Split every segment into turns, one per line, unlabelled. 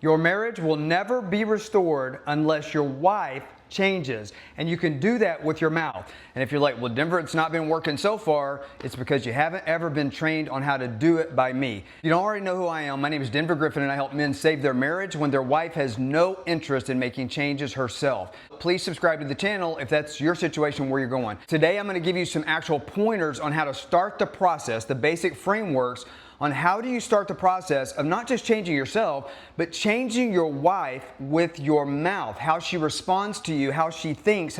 Your marriage will never be restored unless your wife changes. And you can do that with your mouth. And if you're like, well, Denver, it's not been working so far, it's because you haven't ever been trained on how to do it by me. You don't already know who I am. My name is Denver Griffin, and I help men save their marriage when their wife has no interest in making changes herself. Please subscribe to the channel if that's your situation where you're going. Today, I'm going to give you some actual pointers on how to start the process, the basic frameworks on how do you start the process of not just changing yourself, but changing your wife with your mouth, how she responds to you, how she thinks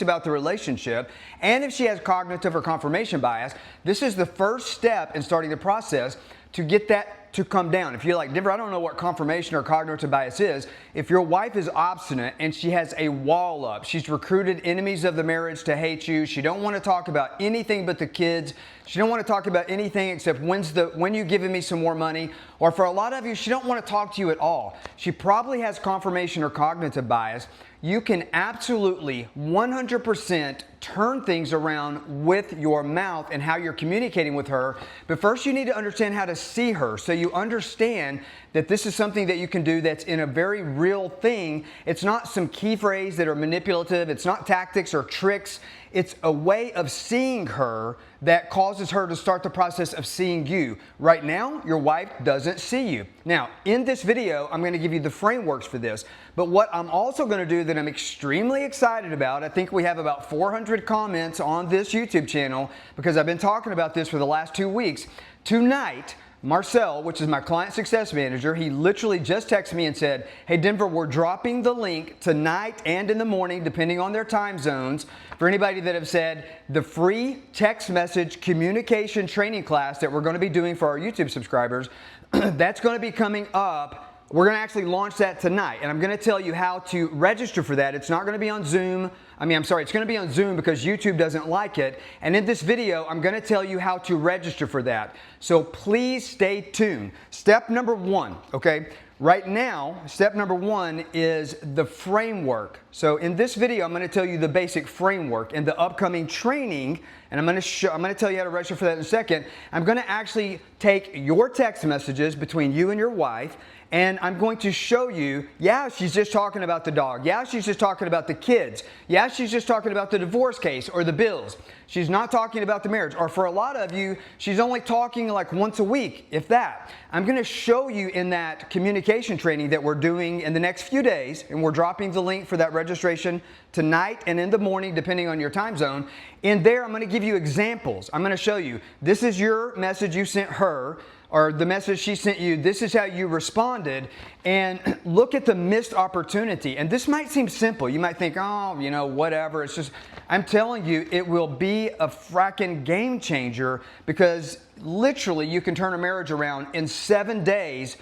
about the relationship, and if she has cognitive or confirmation bias. This is the first step in starting the process to get that to come down. If you're like, Denver, I don't know what confirmation or cognitive bias is. If your wife is obstinate and she has a wall up, she's recruited enemies of the marriage to hate you, she don't want to talk about anything but the kids, she don't want to talk about anything except when you giving me some more money, or for a lot of you, she don't want to talk to you at all. She probably has confirmation or cognitive bias. You can absolutely 100% turn things around with your mouth and how you're communicating with her. But first you need to understand how to see her, so you understand that this is something that you can do that's in a very real thing. It's not some key phrase that are manipulative. It's not tactics or tricks. It's a way of seeing her that causes her to start the process of seeing you. Right now, your wife doesn't see you. Now, in this video, I'm going to give you the frameworks for this. But what I'm also going to do that I'm extremely excited about, I think we have about 400 comments on this YouTube channel because I've been talking about this for the last 2 weeks. Tonight, Marcel, which is my client success manager, he literally just texted me and said, hey Denver, we're dropping the link tonight and in the morning, depending on their time zones, for anybody that have said the free text message communication training class that we're going to be doing for our YouTube subscribers, that's going to be coming up. We're going to actually launch that tonight, and I'm going to tell you how to register for that. It's not going to be on Zoom. It's going to be on Zoom because YouTube doesn't like it. And in this video, I'm going to tell you how to register for that. So please stay tuned. Step number one, okay? Right now, step number one is the framework. So in this video, I'm going to tell you the basic framework. In the upcoming training, and I'm going to tell you how to register for that in a second, I'm going to actually take your text messages between you and your wife, and I'm going to show you, yeah, she's just talking about the dog. Yeah, she's just talking about the kids. Yeah, she's just talking about the divorce case or the bills. She's not talking about the marriage. Or for a lot of you, she's only talking like once a week, if that. I'm going to show you in that communication training that we're doing in the next few days, and we're dropping the link for that registration tonight and in the morning, depending on your time zone. In there, I'm going to give you examples. I'm going to show you, this is your message you sent her, or the message she sent you, this is how you responded, and look at the missed opportunity. And this might seem simple. You might think, oh, whatever. It's just, I'm telling you, it will be a fracking game changer, because literally you can turn a marriage around in 7 days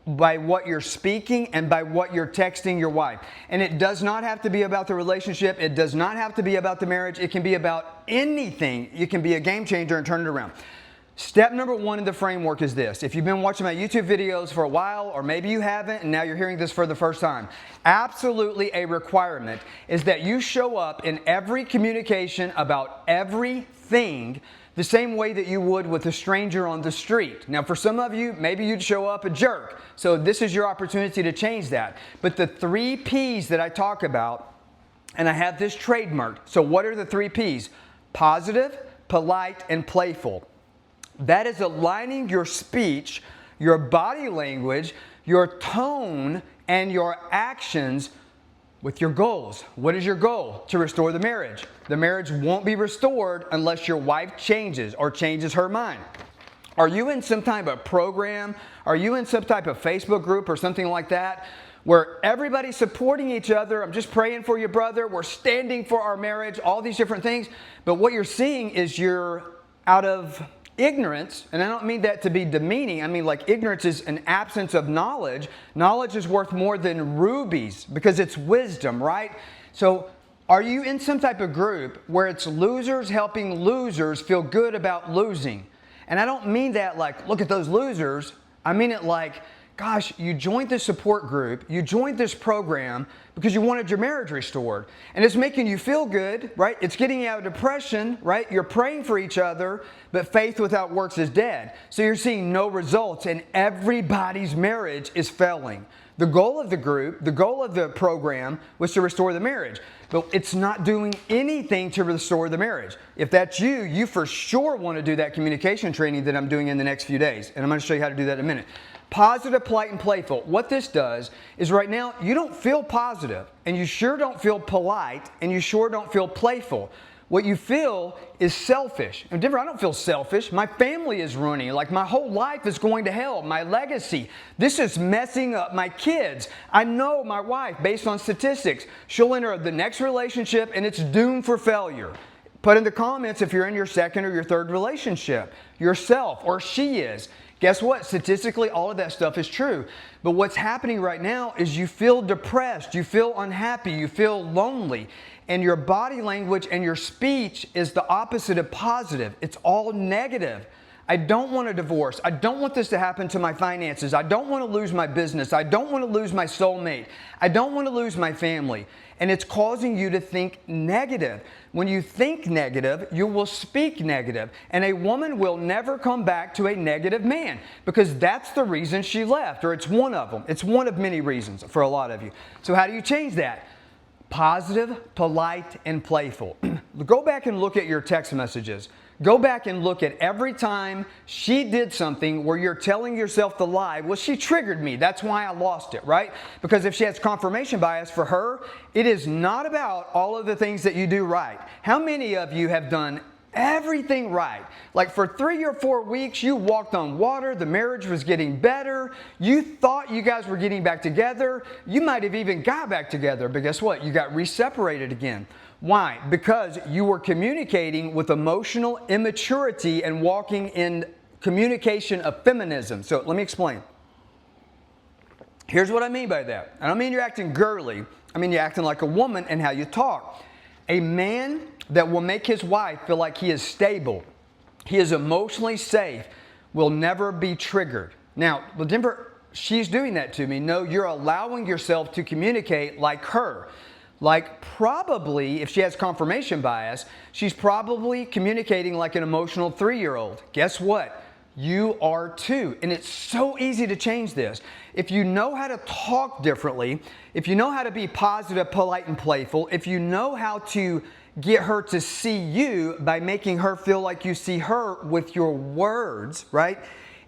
by what you're speaking and by what you're texting your wife. And it does not have to be about the relationship. It does not have to be about the marriage. It can be about anything. You can be a game changer and turn it around. Step number one in the framework is this. If you've been watching my YouTube videos for a while, or maybe you haven't and now you're hearing this for the first time, absolutely a requirement is that you show up in every communication about everything the same way that you would with a stranger on the street. Now, for some of you, maybe you'd show up a jerk. So this is your opportunity to change that. But the 3 P's that I talk about, and I have this trademarked. So what are the 3 P's? Positive, polite, and playful. That is aligning your speech, your body language, your tone, and your actions with your goals. What is your goal? To restore the marriage. The marriage won't be restored unless your wife changes or changes her mind. Are you in some type of program? Are you in some type of Facebook group or something like that where everybody's supporting each other? I'm just praying for your brother. We're standing for our marriage, all these different things. But what you're seeing is you're out of ignorance, and I don't mean that to be demeaning. I mean, like, ignorance is an absence of knowledge. Knowledge is worth more than rubies because it's wisdom, right? So are you in some type of group where it's losers helping losers feel good about losing? And I don't mean that like, look at those losers. I mean it like, gosh, you joined this support group, you joined this program because you wanted your marriage restored. And it's making you feel good, right? It's getting you out of depression, right? You're praying for each other, but faith without works is dead. So you're seeing no results, and everybody's marriage is failing. The goal of the group, the goal of the program was to restore the marriage. But it's not doing anything to restore the marriage. If that's you, you for sure want to do that communication training that I'm doing in the next few days. And I'm going to show you how to do that in a minute. Positive, polite, and playful. What this does is right now, you don't feel positive, and you sure don't feel polite, and you sure don't feel playful. What you feel is selfish. And Denver, I don't feel selfish. My family is ruining. Like my whole life is going to hell. My legacy. This is messing up my kids. I know my wife, based on statistics, she'll enter the next relationship and it's doomed for failure. Put in the comments if you're in your second or your third relationship. Yourself, or she is. Guess what? Statistically, all of that stuff is true. But what's happening right now is you feel depressed, you feel unhappy, you feel lonely. And your body language and your speech is the opposite of positive. It's all negative. I don't want a divorce. I don't want this to happen to my finances. I don't want to lose my business. I don't want to lose my soulmate. I don't want to lose my family. And it's causing you to think negative. When you think negative, you will speak negative. And a woman will never come back to a negative man because that's the reason she left, or it's one of them. It's one of many reasons for a lot of you. So how do you change that? Positive, polite, and playful. Go back and look at your text messages. Go back and look at every time she did something where you're telling yourself the lie, well, she triggered me. That's why I lost it, right? Because if she has confirmation bias, for her, it is not about all of the things that you do right. How many of you have done everything right? Like for 3 or 4 weeks, you walked on water, the marriage was getting better, you thought you guys were getting back together, you might have even got back together, but guess what? You got re-separated again. Why? Because you were communicating with emotional immaturity and walking in communication of feminism. So let me explain. Here's what I mean by that. I don't mean you're acting girly. I mean you're acting like a woman in how you talk. A man that will make his wife feel like he is stable, he is emotionally safe, will never be triggered. Now, well, Denver, she's doing that to me. No, you're allowing yourself to communicate like her. Like probably, if she has confirmation bias, she's probably communicating like an emotional 3-year-old. Guess what? You are too. And it's so easy to change this. If you know how to talk differently, if you know how to be positive, polite, and playful, if you know how to get her to see you by making her feel like you see her with your words, right?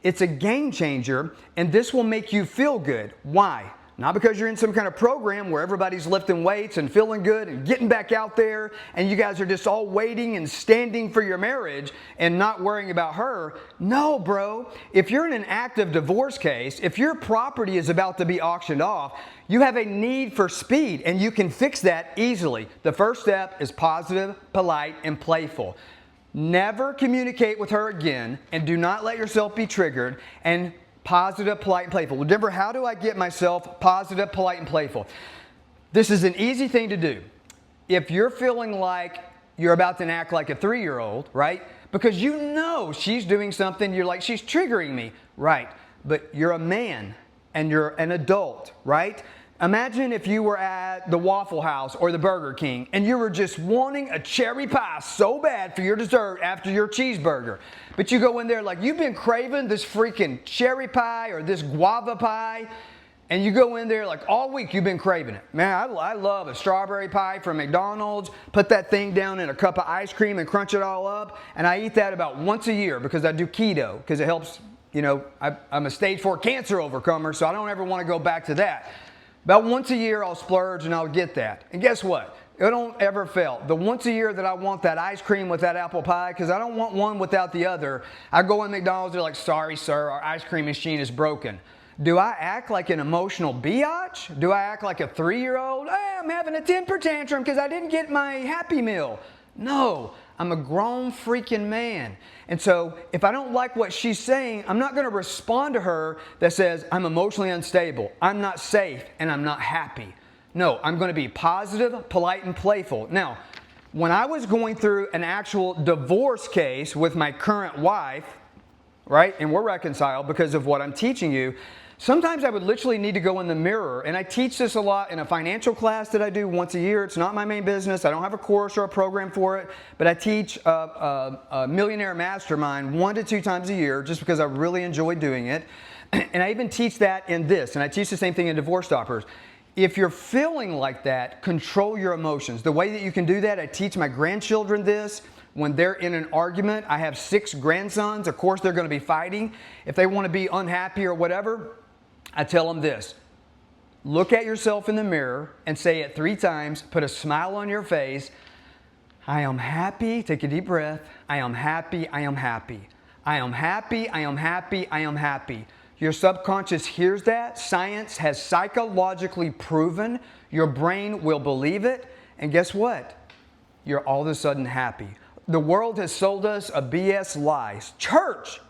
It's a game changer, and this will make you feel good. Why? Not because you're in some kind of program where everybody's lifting weights and feeling good and getting back out there and you guys are just all waiting and standing for your marriage and not worrying about her. No, bro. If you're in an active divorce case, if your property is about to be auctioned off, you have a need for speed and you can fix that easily. The first step is positive, polite, and playful. Never communicate with her again and do not let yourself be triggered, and positive, polite, and playful. Well, Denver, how do I get myself positive, polite, and playful? This is an easy thing to do. If you're feeling like you're about to act like a 3-year-old, right? Because you know she's doing something, you're like, she's triggering me, right? But you're a man and you're an adult, right? Imagine if you were at the Waffle House or the Burger King and you were just wanting a cherry pie so bad for your dessert after your cheeseburger. But you go in there like, you've been craving this freaking cherry pie or this guava pie, and you go in there like all week you've been craving it. Man, I love a strawberry pie from McDonald's. Put that thing down in a cup of ice cream and crunch it all up. And I eat that about once a year because I do keto, because it helps, you know, I'm a stage 4 cancer overcomer, so I don't ever want to go back to that. About once a year I'll splurge and I'll get that. And guess what? It don't ever fail. The once a year that I want that ice cream with that apple pie, because I don't want one without the other, I go in McDonald's, they're like, sorry sir, our ice cream machine is broken. Do I act like an emotional biatch? Do I act like a 3-year-old? Hey, I'm having a temper tantrum because I didn't get my Happy Meal. No, I'm a grown freaking man. And so if I don't like what she's saying, I'm not going to respond to her that says, I'm emotionally unstable, I'm not safe, and I'm not happy. No, I'm going to be positive, polite, and playful. Now, when I was going through an actual divorce case with my current wife, right, and we're reconciled because of what I'm teaching you, sometimes I would literally need to go in the mirror, and I teach this a lot in a financial class that I do once a year. It's not my main business. I don't have a course or a program for it, but I teach a millionaire mastermind 1 to 2 times a year just because I really enjoy doing it. And I even teach that in this, and I teach the same thing in Divorce Stoppers. If you're feeling like that, control your emotions. The way that you can do that, I teach my grandchildren this. When they're in an argument, I have 6 grandsons. Of course, they're going to be fighting. If they want to be unhappy or whatever, I tell them this. Look at yourself in the mirror and say it 3 times. Put a smile on your face. I am happy. Take a deep breath. I am happy. I am happy. I am happy. I am happy. I am happy. Your subconscious hears that. Science has psychologically proven your brain will believe it. And guess what? You're all of a sudden happy. The world has sold us a BS lie. Church,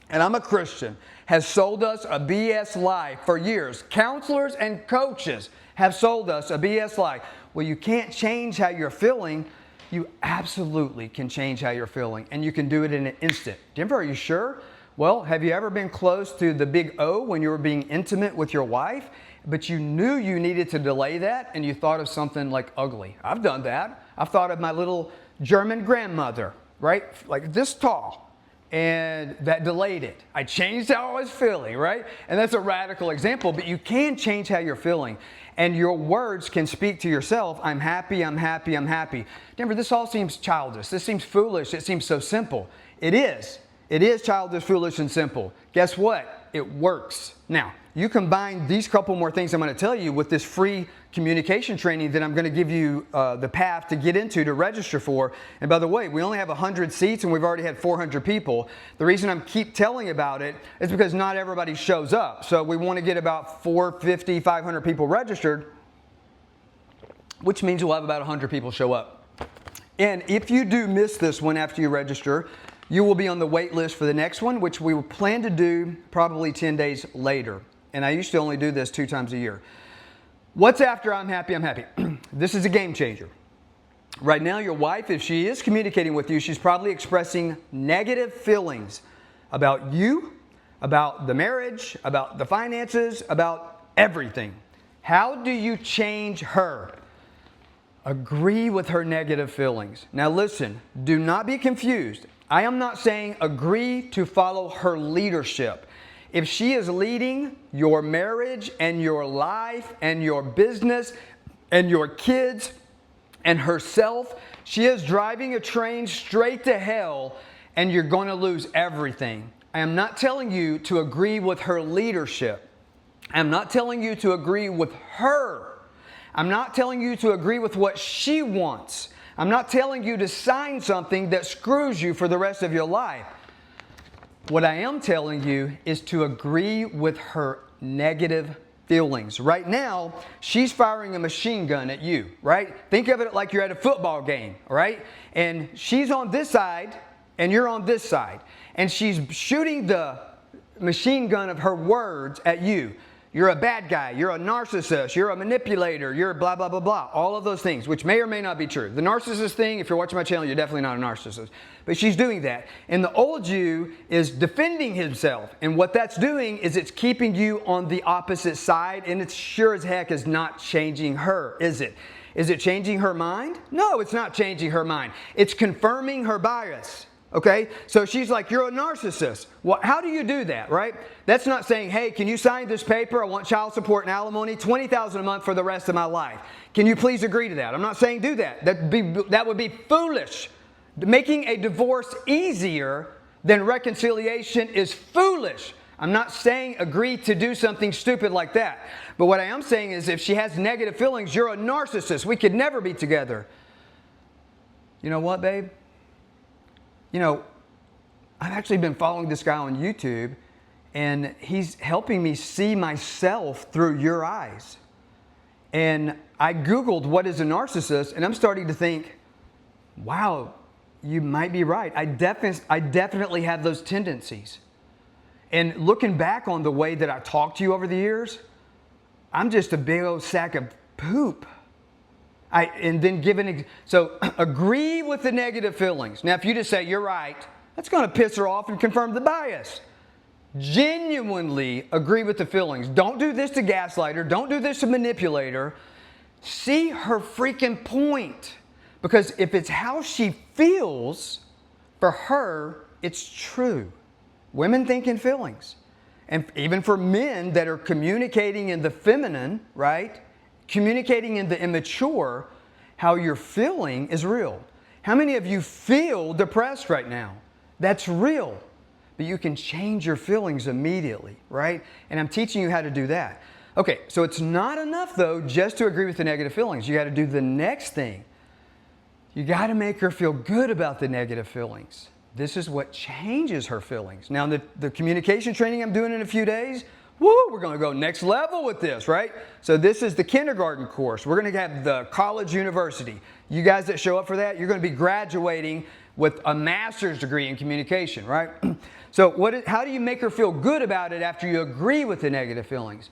and I'm a Christian, has sold us a BS lie for years. Counselors and coaches have sold us a BS lie. Well, you can't change how you're feeling. You absolutely can change how you're feeling, and you can do it in an instant. Denver, are you sure? Well, have you ever been close to the big O when you were being intimate with your wife, but you knew you needed to delay that and you thought of something like ugly? I've done that. I've thought of my little German grandmother, right? Like this tall, and that delayed it. I changed how I was feeling, right? And that's a radical example, but you can change how you're feeling. And your words can speak to yourself. I'm happy, I'm happy, I'm happy. Denver, this all seems childish. This seems foolish. It seems so simple. It is. It is childish, foolish, and simple. Guess what? It works. Now, you combine these couple more things I'm going to tell you with this free communication training that I'm going to give you the path to get into to register for. And by the way, we only have 100 seats and we've already had 400 people. The reason I keep telling about it is because not everybody shows up. So we want to get about 450, 500 people registered, which means we'll have about 100 people show up. And if you do miss this one after you register, you will be on the wait list for the next one, which we will plan to do probably 10 days later. And I used to only do this 2 times a year. What's after I'm happy, I'm happy? This is a game changer. Right now, your wife, if she is communicating with you, she's probably expressing negative feelings about you, about the marriage, about the finances, about everything. How do you change her? Agree with her negative feelings. Now listen, do not be confused. I am not saying agree to follow her leadership. If she is leading your marriage and your life and your business and your kids and herself, she is driving a train straight to hell and you're going to lose everything. I am not telling you to agree with her leadership. I am not telling you to agree with her. I'm not telling you to agree with what she wants. I'm not telling you to sign something that screws you for the rest of your life. What I am telling you is to agree with her negative feelings. Right now, she's firing a machine gun at you, right? Think of it like you're at a football game, right? And she's on this side and you're on this side. And she's shooting the machine gun of her words at you. You're a bad guy, you're a narcissist, you're a manipulator, you're blah, blah, blah, blah. All of those things, which may or may not be true. The narcissist thing, if you're watching my channel, you're definitely not a narcissist. But she's doing that. And the old you is defending himself. And what that's doing is it's keeping you on the opposite side, and it sure as heck is not changing her, is it? Is it changing her mind? No, it's not changing her mind. It's confirming her bias. Okay, so she's like, you're a narcissist. Well, how do you do that, right? That's not saying, hey, can you sign this paper? I want child support and alimony, $20,000 a month for the rest of my life. Can you please agree to that? I'm not saying do that. That would be foolish. Making a divorce easier than reconciliation is foolish. I'm not saying agree to do something stupid like that. But what I am saying is if she has negative feelings, you're a narcissist. We could never be together. You know what, babe? You know, I've actually been following this guy on YouTube, and he's helping me see myself through your eyes. And I Googled what is a narcissist, and I'm starting to think, wow, you might be right. I definitely have those tendencies. And looking back on the way that I talked to you over the years, I'm just a big old sack of poop. So agree with the negative feelings. Now, if you just say, you're right, that's going to piss her off and confirm the bias. Genuinely agree with the feelings. Don't do this to gaslight her. Don't do this to manipulate her. See her freaking point. Because if it's how she feels, for her, it's true. Women think in feelings. And even for men that are communicating in the feminine, right? Communicating in the immature, how you're feeling is real. How many of you feel depressed right now? That's real. But you can change your feelings immediately, right? And I'm teaching you how to do that. Okay, so it's not enough though just to agree with the negative feelings. You got to do the next thing. You got to make her feel good about the negative feelings. This is what changes her feelings. Now, the communication training I'm doing in a few days, we're going to go next level with this, right? So this is the kindergarten course. We're going to have the college university. You guys that show up for that, you're going to be graduating with a master's degree in communication, right? So how do you make her feel good about it after you agree with the negative feelings?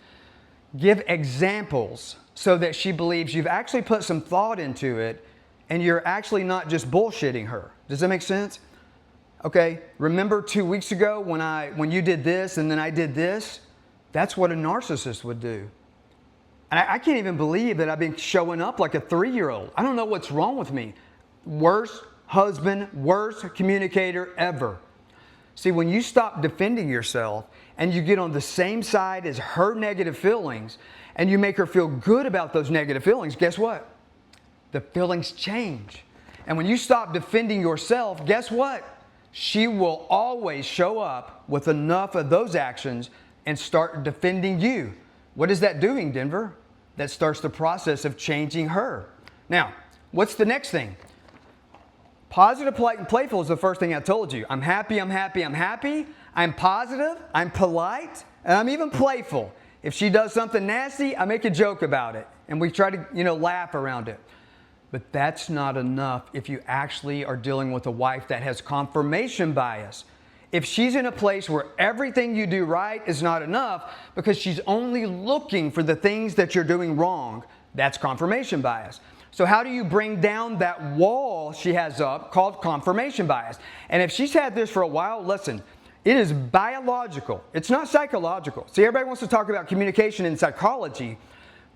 Give examples so that she believes you've actually put some thought into it and you're actually not just bullshitting her. Does that make sense? Okay, remember 2 weeks ago when you did this and then I did this? That's what a narcissist would do. And I can't even believe that I've been showing up like a 3-year-old. I don't know what's wrong with me. Worst husband, worst communicator ever. See, when you stop defending yourself and you get on the same side as her negative feelings and you make her feel good about those negative feelings, guess what? The feelings change. And when you stop defending yourself, guess what? She will always show up with enough of those actions and start defending you. What is that doing, Denver? That starts the process of changing her. Now, what's the next thing? Positive, polite, and playful is the first thing I told you. I'm happy, I'm happy, I'm happy. I'm positive, I'm polite, and I'm even playful. If she does something nasty, I make a joke about it. And we try to, laugh around it. But that's not enough if you actually are dealing with a wife that has confirmation bias. If she's in a place where everything you do right is not enough because she's only looking for the things that you're doing wrong, that's confirmation bias. So how do you bring down that wall she has up called confirmation bias? And if she's had this for a while, listen, it is biological. It's not psychological. See, everybody wants to talk about communication and psychology.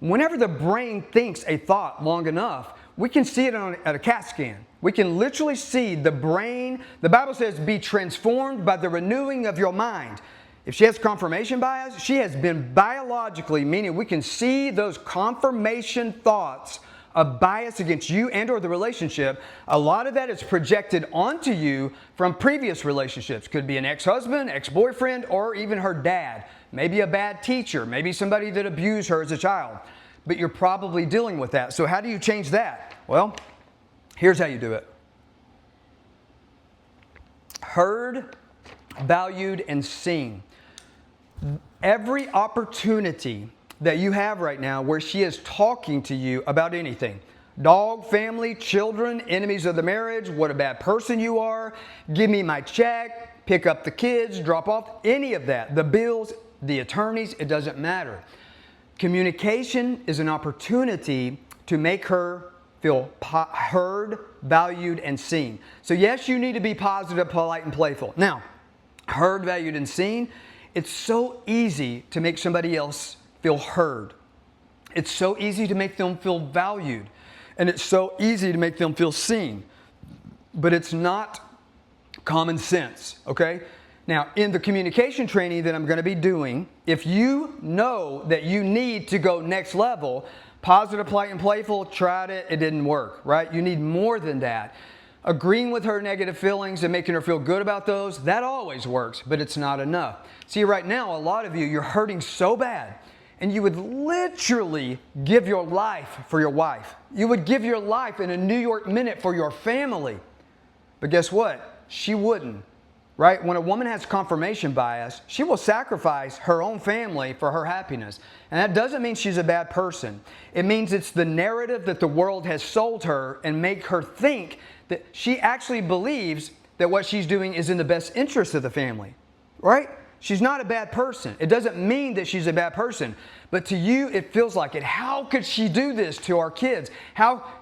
Whenever the brain thinks a thought long enough, we can see it at a CAT scan. We can literally see the brain. The Bible says, be transformed by the renewing of your mind. If she has confirmation bias, she has been biologically, meaning we can see those confirmation thoughts of bias against you and or the relationship. A lot of that is projected onto you from previous relationships. Could be an ex-husband, ex-boyfriend, or even her dad. Maybe a bad teacher, maybe somebody that abused her as a child. But you're probably dealing with that. So how do you change that? Well, here's how you do it. Heard, valued, and seen. Every opportunity that you have right now where she is talking to you about anything, dog, family, children, enemies of the marriage, what a bad person you are, give me my check, pick up the kids, drop off, any of that, the bills, the attorneys, it doesn't matter. Communication is an opportunity to make her feel heard, valued, and seen. So yes, you need to be positive, polite, and playful. Now, heard, valued, and seen, it's so easy to make somebody else feel heard. It's so easy to make them feel valued. And it's so easy to make them feel seen. But it's not common sense, okay? Now, in the communication training that I'm going to be doing, if you know that you need to go next level, positive, polite, and playful, tried it, it didn't work, right? You need more than that. Agreeing with her negative feelings and making her feel good about those, that always works, but it's not enough. See, right now, a lot of you, you're hurting so bad, and you would literally give your life for your wife. You would give your life in a New York minute for your family. But guess what? She wouldn't. Right? When a woman has confirmation bias, she will sacrifice her own family for her happiness. And that doesn't mean she's a bad person. It means it's the narrative that the world has sold her and make her think that she actually believes that what she's doing is in the best interest of the family. Right? She's not a bad person. It doesn't mean that she's a bad person. But to you, it feels like it. How could she do this to our kids?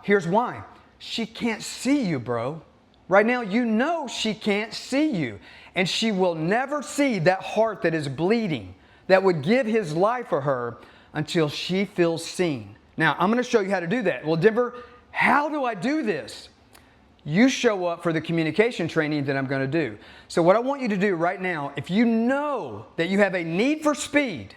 Here's why. She can't see you, bro. Right now, you know she can't see you. And she will never see that heart that is bleeding, that would give his life for her until she feels seen. Now, I'm going to show you how to do that. Well, Denver, how do I do this? you show up for the communication training that I'm going to do. So what I want you to do right now, if you know that you have a need for speed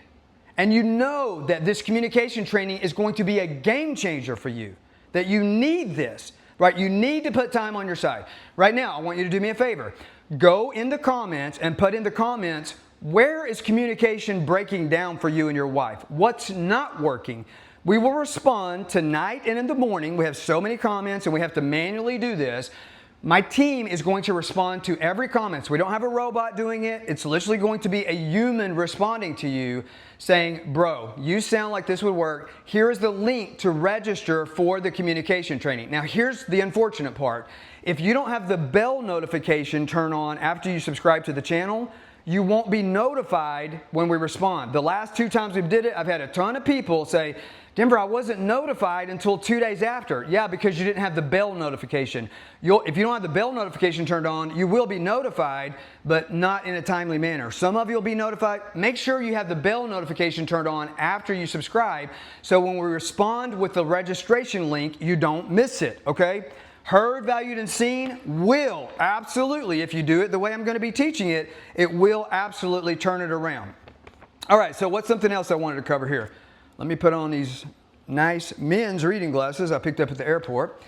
and you know that this communication training is going to be a game changer for you, that you need this, right? You need to put time on your side. Right now, I want you to do me a favor. Go in the comments and put in the comments, where is communication breaking down for you and your wife? What's not working? We will respond tonight and in the morning. We have so many comments and we have to manually do this. My team is going to respond to every comment. So we don't have a robot doing it. It's literally going to be a human responding to you saying, bro, you sound like this would work. Here is the link to register for the communication training. Now here's the unfortunate part. If you don't have the bell notification turned on after you subscribe to the channel, you won't be notified when we respond. The last 2 times we did it, I've had a ton of people say, Denver, I wasn't notified until 2 days after. Yeah, because you didn't have the bell notification. If you don't have the bell notification turned on, you will be notified, but not in a timely manner. Some of you will be notified. Make sure you have the bell notification turned on after you subscribe, so when we respond with the registration link, you don't miss it, okay? Heard, valued, and seen will absolutely, if you do it the way I'm going to be teaching it, it will absolutely turn it around. All right, so what's something else I wanted to cover here? Let me put on these nice men's reading glasses I picked up at the airport.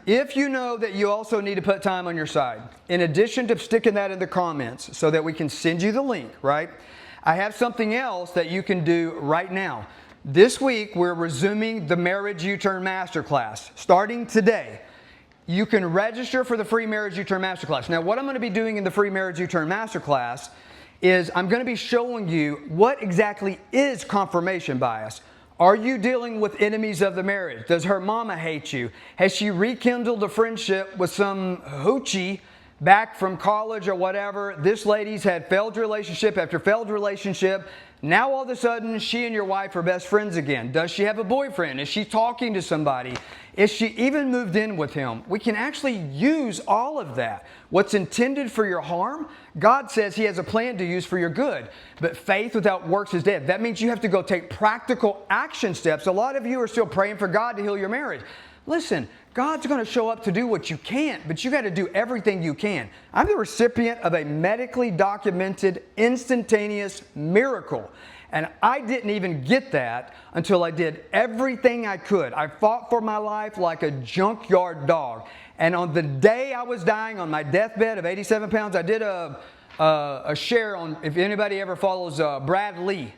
If you know that you also need to put time on your side, in addition to sticking that in the comments so that we can send you the link, right? I have something else that you can do right now. This week, we're resuming the Marriage U-Turn Masterclass. Starting today, you can register for the free Marriage U-Turn Masterclass. Now, what I'm going to be doing in the free Marriage U-Turn Masterclass is I'm going to be showing you what exactly is confirmation bias. Are you dealing with enemies of the marriage? Does her mama hate you? Has she rekindled a friendship with some hoochie back from college or whatever? This lady's had failed relationship after failed relationship. Now all of a sudden, she and your wife are best friends again. Does she have a boyfriend? Is she talking to somebody? Is she even moved in with him? We can actually use all of that. What's intended for your harm, God says He has a plan to use for your good. But faith without works is dead. That means you have to go take practical action steps. A lot of you are still praying for God to heal your marriage. Listen, God's going to show up to do what you can't, but you got to do everything you can. I'm the recipient of a medically documented instantaneous miracle. And I didn't even get that until I did everything I could. I fought for my life like a junkyard dog. And on the day I was dying on my deathbed of 87 pounds, I did a share on, if anybody ever follows Brad Lee.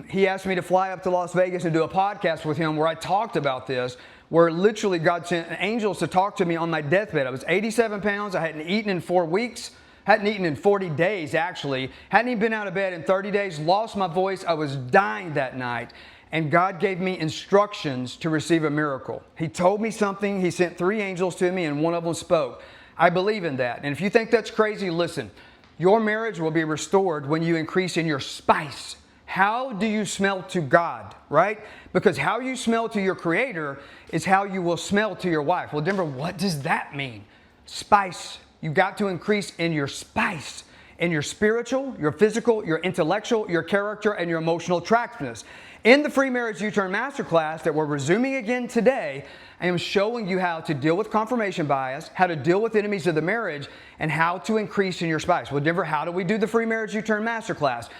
He asked me to fly up to Las Vegas and do a podcast with him where I talked about this, where literally God sent angels to talk to me on my deathbed. I was 87 pounds. I hadn't eaten in 4 weeks. Hadn't eaten in 40 days, actually. Hadn't even been out of bed in 30 days. Lost my voice. I was dying that night. And God gave me instructions to receive a miracle. He told me something. He sent 3 angels to me, and one of them spoke. I believe in that. And if you think that's crazy, listen. Your marriage will be restored when you increase in your spice. How do you smell to God, right? Because how you smell to your Creator is how you will smell to your wife. Well, Denver, what does that mean? Spice. You've got to increase in your spice, in your spiritual, your physical, your intellectual, your character, and your emotional attractiveness. In the free Marriage U-Turn Masterclass that we're resuming again today, I am showing you how to deal with confirmation bias, how to deal with enemies of the marriage, and how to increase in your spice. Well, Denver, how do we do the free Marriage U-Turn Masterclass?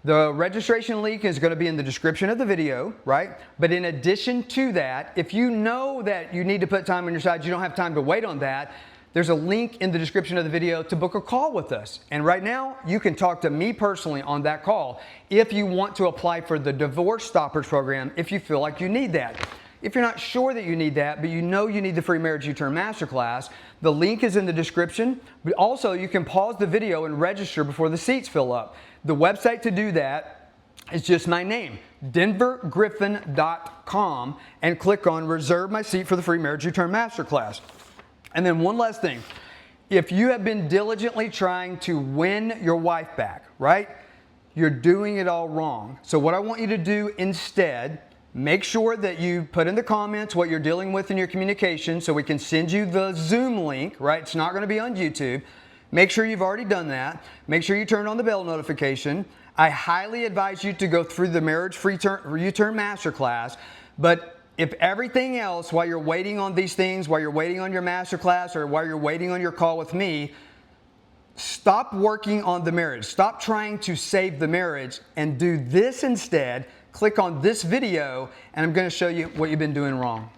The registration link is going to be in the description of the video, right? But in addition to that, if you know that you need to put time on your side, you don't have time to wait on that, there's a link in the description of the video to book a call with us. And right now, you can talk to me personally on that call if you want to apply for the Divorce Stoppers program, if you feel like you need that. If you're not sure that you need that, but you know you need the free Marriage U-Turn Masterclass, the link is in the description. But also, you can pause the video and register before the seats fill up. The website to do that is just my name, denvergriffin.com, and click on Reserve My Seat for the free Marriage U-Turn Masterclass. And then one last thing. If you have been diligently trying to win your wife back, right? You're doing it all wrong. So what I want you to do instead, make sure that you put in the comments what you're dealing with in your communication so we can send you the Zoom link, right? It's not going to be on YouTube. Make sure you've already done that. Make sure you turn on the bell notification. I highly advise you to go through the Marriage U-Turn Masterclass, but if everything else, while you're waiting on these things, while you're waiting on your masterclass or while you're waiting on your call with me, stop working on the marriage. Stop trying to save the marriage and do this instead. Click on this video and I'm going to show you what you've been doing wrong.